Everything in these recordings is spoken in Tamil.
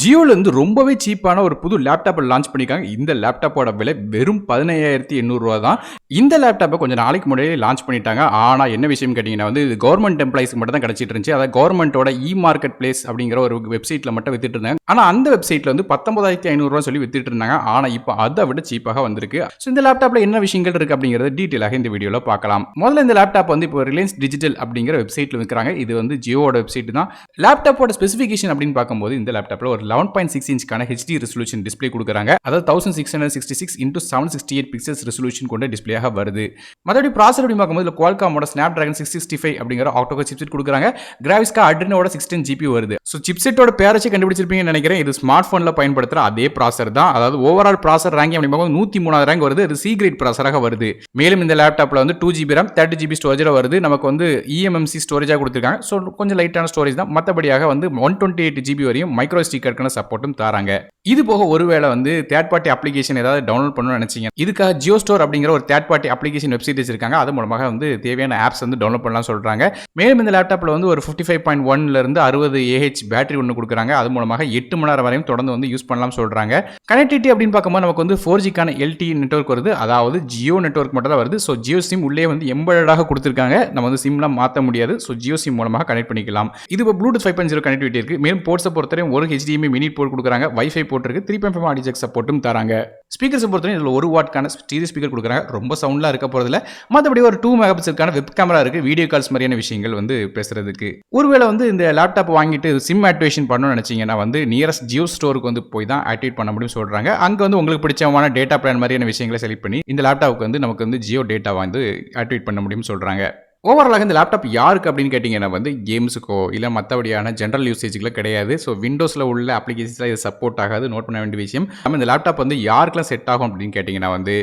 ஜியோல இருந்து ரொம்பவே சீப்பான ஒரு புது லேப்டாப் லான்ச் பண்ணிருக்காங்க. இந்த லேப்டாப்போட விலை வெறும் 15,800 தான். இந்த லேப்டாப்ப கொஞ்சம் நாளைக்கு முன்னாடியே லான்ச் பண்ணிட்டாங்க. ஆனா என்ன விஷயம்னு கேட்டீங்கன்னா இது கவர்ன்மென்ட் எம்ப்ளாயீஸ்க்கு மட்டும் தான் கிடைச்சிட்டு இருந்துச்சு. அதாவது கவர்ன்மென்ட்டோட மார்க்கெட் பிளேஸ் அப்படிங்கிற ஒரு வெப்சைட்ல மட்டும் வித்துட்டு இருந்தாங்க. ஆனா அந்த வெப்சைட்ல வந்து 19,500 சொல்லி வித்துட்டு இருந்தாங்க. ஆனா இப்ப அதை விட சீப்பாக வந்திருக்கு. சோ இந்த லேப்டாப்ல என்ன விஷயங்கள் இருக்கு அப்படிங்கறத டீடைலாக இந்த வீடியோல பார்க்கலாம். முதல்ல இந்த லேப்டாப் வந்து இப்போ ரிலையன்ஸ் டிஜிட்டல் அப்படிங்கிற வெப்சைட்ல விக்கிறாங்க. இது வந்து ஜியோவோட வெப்சைட் தான். லேப்டாப்போட ஸ்பெசிஃபிகேஷன் அப்படின்னு பார்க்கும்போது இந்த லேப்டாப்ல ஒரு 11.6 இன்ச்க்கான HD ரெசல்யூஷன் டிஸ்ப்ளே கொடுக்குறாங்க. அதாவது 1666 into 768 பிக்சல்ஸ் ரெசல்யூஷன் கொண்ட டிஸ்ப்ளேயாக வருது. மற்றபடி ப்ராசஸர் அப்படி பார்க்கும்போது குவால்காமோட ஸ்னாப்டிராகன் 665 அப்படிங்கிற ஆக்டோகோர் சிப்செட் கொடுக்குறாங்க. கிராஃபிக்ஸ்க்கு அட்ரினோட 610 GPU வருது. ஸோ சிப்செட்டோட பேரச்சை கண்டுபிடிச்சிருப்பீங்கன்னு நினைக்கிறேன். இது ஸ்மார்ட் போன்ல பயன்படுத்துற அதே ப்ராசஸர் தான். அதாவது ஓவரால் ப்ராசஸர் ரேங்கிங் அப்படி பார்க்கும்போது 103 ரேங்க் வருது. அது சி கிரேட் ப்ராசஸராக வருது. மேலும் இந்த லேப்டாப்ல வந்து 2GB RAM 30GB ஸ்டோரேஜ் வருது. நமக்கு வந்து eMMC ஸ்டோரேஜா கொடுத்துருக்காங்க. ஸோ கொஞ்சம் லைட்டான ஸ்டோரேஜ் தான். மற்றபடியாக வந்து 128GB வரையும் மைக்ரோ SD கார்டுக்கான சப்போர்ட்டும் தராங்க. இது போக ஒருவேளை வந்து தேர்ட் பார்ட்டி அப்ளிகேஷன் ஏதாவது டவுன்லோட் பண்ணணும்னு நினைச்சீங்க, இதுக்காக ஜியோ ஸ்டோர் அப்படிங்கிற ஒரு தேர்ட் பார்ட்டி அப்ளிகேஷன் வெப்சைட் வச்சிருக்காங்க. அது மூலமாக வந்து தேவையான ஆப்ஸ் வந்து டவுன்லோட் பண்ணலாம் சொல்றாங்க. மேலும் இந்த லேப்டாப்ல வந்து ஒரு 55.1 இருந்து 60 AH பேட்டரி ஒன்று கொடுக்குறாங்க. அது மூலமாக 8 மணி நேரம் வரையும் தொடர்ந்து வந்து யூஸ் பண்ணலாம் சொல்றாங்க. கனெக்டிவிட்டி அப்படின்னு பார்க்கும்போது நமக்கு வந்து 4Gக்கான LTE நெட்வொர்க் வருது. அதாவது ஜியோ நெட்வொர்க் மட்டும் தான் வருது. ஸோ ஜியோ சிம் உள்ளே வந்து எம்பெடடாக கொடுத்துருக்காங்க. நம்ம வந்து சிம்லாம் மாற்ற முடியாது. ஸோ ஜியோ சிம் மூலமாக கனெக்ட் பண்ணிக்கலாம். இது இப்போ ப்ளூடூத் 5.0 கனெக்டிவிட்டி இருக்கு. மேலும் போர்ட்ஸை பொறுத்தவரை ஒரு HDMI மினி போர்ட் கொடுக்குறாங்க. வைஃபை போர்ட் இருக்கு. 3.5 ஆடியோ ஜாக் சப்போர்ட்டும் தராங்க. ஸ்பீக்கர்ஸ் பொறுத்தவரை இதுல 1 வாட்க்கான ஸ்டீரியோ ஸ்பீக்கர் கொடுக்குறாங்க. ரொம்ப சவுண்ட்லாம் இருக்க போறதில்ல. மற்றபடி ஒரு 2 மெகாபிக்சலுக்கான வெப் கேமரா இருக்கு. வீடியோ கால்ஸ் மாதிரியான விஷயங்கள் வந்து பேசுறதுக்கு. ஒருவேளை வந்து இந்த லேப்டாப் வாங்கிட்டு சிம் ஆக்டிவேஷன் பண்ணணும்னு நினைச்சீங்கன்னா வந்து நியரஸ்ட் ஜியோ ஸ்டோருக்கு வந்து போய் தான் ஆக்டிவேட் பண்ண முடியும் சொல்றாங்க. அங்க வந்து உங்களுக்கு பிடிச்சமான டேட்டா பிளான் மாதிரியான விஷயங்களை செலக்ட் பண்ணி இந்த லேப்டாப்புக்கு வந்து நமக்கு வந்து ஜியோ டேட்டா வந்து ஆக்டிவேட் பண்ண முடியும்னு சொல்றாங்க. ஓவராலாக இந்த லேப்டாப் யாருக்கு அப்படின்னு கேட்டிங்கன்னா வந்து கேம்ஸுக்கோ இல்லை மற்றபடியான ஜென்ரல் யூசேஜுக்குள்ள கிடையாது. ஸோ விண்டோஸில் உள்ள அப்ளிகேஷன்ஸில் இது சப்போர்ட் ஆகாது. நோட் பண்ண வேண்டிய விஷயம். நம்ம இந்த லேப்டாப் வந்து யாருக்கெல்லாம் செட் ஆகும் அப்படின்னு கேட்டிங்கன்னா வந்து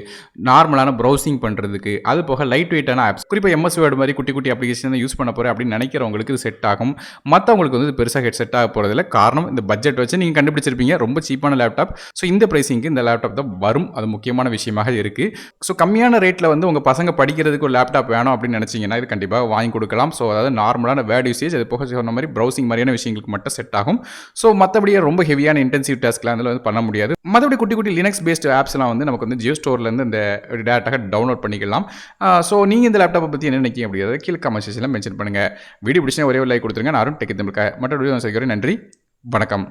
நார்மலான ப்ரௌசிங் பண்ணுறதுக்கு, அது போக லைட் வெயிட்டான ஆப்ஸ், குறிப்பாக MS வேர்டு மாதிரி குட்டி குட்டி அப்ளிகேஷன் யூஸ் பண்ண போகிறேன் அப்படின்னு நினைக்கிறவங்களுக்கு இது செட் ஆகும். மற்றவங்களுக்கு வந்து பெருசாக செட் ஆக போகிறதில்ல. காரணம் இந்த பட்ஜெட் வச்சு நீங்கள் கண்டுபிடிச்சிருப்பீங்க. ரொம்ப சீப்பான லேப்டாப். ஸோ இந்த ப்ரைஸிங்க்கு இந்த லேப்டாப் தான் வரும். அது முக்கியமான விஷயமாக இருக்குது. ஸோ கம்மியான ரேட்டில் வந்து உங்கள் பசங்க படிக்கிறதுக்கு ஒரு லேப்டாப் வேணும் அப்படின்னு நினச்சிங்கன்னா இது கண்டிப்பாக வாங்கி கொடுக்கலாம். ஸோ அதாவது நார்மலான வேர்ட் யூசேஜ், அது போக சொன்ன மாதிரி ப்ரௌசிங் மாதிரியான விஷயங்களுக்கு மட்டும் செட் ஆகும். ஸோ மற்றபடியே ரொம்ப ஹெவியான இன்டென்சிவ் டாஸ்க்லாம் அதில் வந்து பண்ண முடியாது. மற்றபடி குட்டி குட்டி லினக்ஸ் பேஸ்ட் ஆப்ஸ்லாம் வந்து நமக்கு வந்து ஜியோ ஸ்டோர்லேருந்து இந்த டேட்டாக டவுன்லோட் பண்ணிக்கலாம். ஸோ நீங்கள் இந்த லேப்டாப்பை பற்றி என்ன நினைக்கிங்க அப்படிங்கிறத கீழே கமெண்ட் செக்ஷனில் மென்ஷன் பண்ணுங்கள். வீடியோ பிடிச்சா ஒரே ஒரு லைக் கொடுத்துருங்க. நான் டெக் தமிழுக்காக மற்ற வீடியோ சந்திக்கிறேன். நன்றி, வணக்கம்.